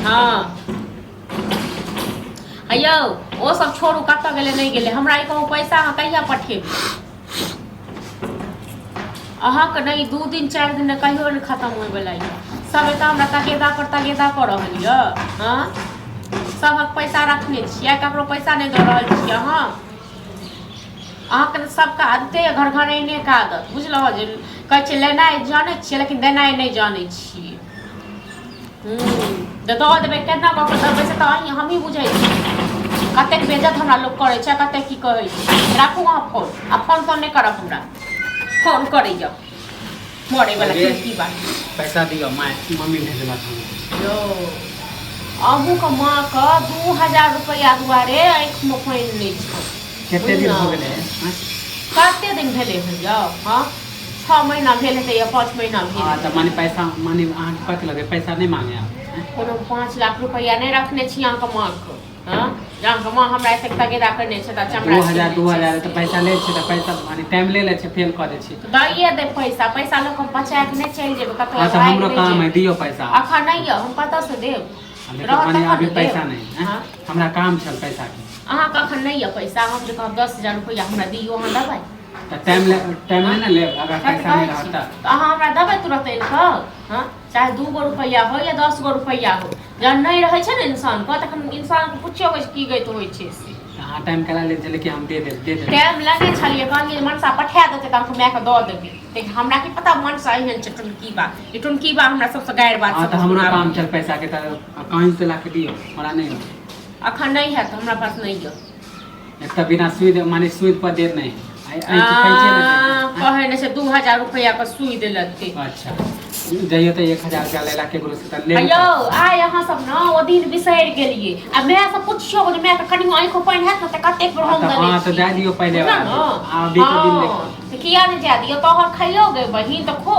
हाँ अयौ वो सब छोड़ू कत गेले नहीं गेले हमरा कहूँ पैसा अहाँ कहिया पठेबै अहाँके नहीं 2 दिन 4 दिन कहियो नहीं खत्म होइवला है सब एतऽ हमरा तगेदा कर रहल यऽ हाँ सबक पैसा रखने छियै ककरो पैसा नहीं दऽ रहल छियै अहाँके सबके आदते है घर घर एने के आदत बुझलहुँ जे कहै छै लेनाइ जानै छियै लेकिन देनाइ नहीं जानै छियै दऽ देबै केना कऽ कऽ देबै से तऽ हमही बुझै छी कतेक बेइज्जत हमरा लोग करे छै कतेक की कहै छै राखू अहाँ फोन आ फोन तो नहीं करब हमरा फोन करे जाओ मोड़े वाला की बात पैसा दियो मम्मी भेजला यो अबू के माँ के 2000 रुपया दुआरे आँख में पानि नहीं छै कते दिन हो गेलै कते दिन भेले भैया हाँ 6 महीना भेल हेतै या 5 महीना भेल हां त माने पैसा माने अहाँ कत लगे पैसा नहीं मांगे आप कोनो 5 लाख रुपया नहीं रखने छी अहाँ के माँ के हां जहाँ के माँ हमरा एते तगेदा करने छै त चमड़ा 2000 त पैसा ले छै त पैसा माने टाइम ले ले छै फेल कर दे छै दैए दे पैसा लोग हम बचा के नहीं चल जेबे कतो हां त हमरो काम है दियो पैसा अखन नहीं है हम कत से देब माने अभी पैसा नहीं हमरा काम छल पैसा के अहाँ के अखन नहीं है पैसा हम जे कहब 10000 रुपया हमरा दियो हम देबै टाइम में ना ले अगर पैसा नहीं रहता तो अहाँ हमरा देबै तुरंत इनका हां चाहे 2 गो रुपया हो या 10 गो रुपया हो जब नहीं रहे छै ने इंसान को तखन इंसान को पूछियो की गई तो होय छै से हां टाइम कला ले चले कि हम दे दे टाइम लगे छलिए कहलिए मनसा पठा देते त हम माय के द देबै लेकिन हमरा की पता मनसा एहन छै टुनकी बा हमरा सबसे गैर बात हां तो हमरा काम चल पैसा के त कहीं से ला के दियो हमरा नहीं अखन नहीं है तो हमरा पास नहीं है एक त बिना सुई माने सुई पर देर नहीं कहे से 2000 रुपया के सुई देलते अच्छा जाइए तो 1000 रुपया लेला के गुरु से ले अयो आय अहाँ सब न ओ दिन बिसैर गेलिए आ मैं से पूछियो जे मैं के कनी आंखो पानी हाथ त कते बेर हम दले हां तो जा दियो पहले अभी के दिन देख किया नहीं जा दियो तोहर खाइयो गे बहिन तो खो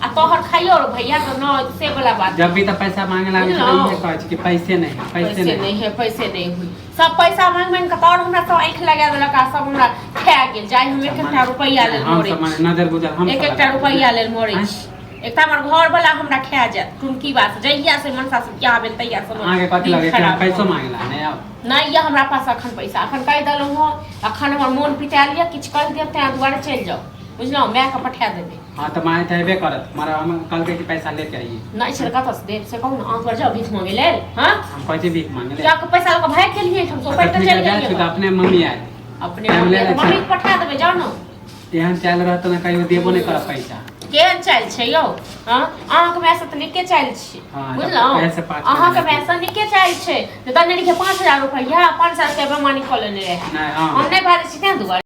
आ तोहर खाइयो भैया तो न से वाला बात जब भी तो पैसा मांगे लागे तो ये कहै छै कि पैसे नहीं है पैसे नहीं हुई सब पैसा मांग के तोर हमरा सब आंख लगा देलक आ सब हमरा खा गेल जाय हम 1 रुपया लेल मोरे हम सब नजर गुजर हम 1 रुपया लेल मोरे एक हमर घर वाला हमरा खा जात टुनकी बात जहिया से मनसा से क्या भेल तैया समझ आगे कथि लगे कि पैसा मांगला नहीं अब नहीं ये हमरा पास अखन पैसा अखन कह दलौ हो अखन हमर मोन पिटा लिया किछ कर दियो त दुआरे चल जाओ बुझलो मैं के पठा देबे हां त माय तबे करत मारा हम कल के पैसा लेके आइए नहीं छरका त दे से कहू ना आंख पर जाओ भीख मांगे ले हां हम कहते भीख मांगे ले क्या के पैसा को भाग के लिए हम तो पैसा चल गए तो अपने मम्मी आए अपने मम्मी के पठा देबे जाओ ना एहन चल रहत ना कहियो देबो नहीं कर पैसा केहन चाल छै यौ हां अहाँ के मैसे त निके चाल छै बुझलो अहाँ के मैसे निके चाल छै त तने लिखे 5000 रुपया 500 रुपया बेमानी खोलने रहे नहीं हां हम नहीं भारे छी तें दुआरे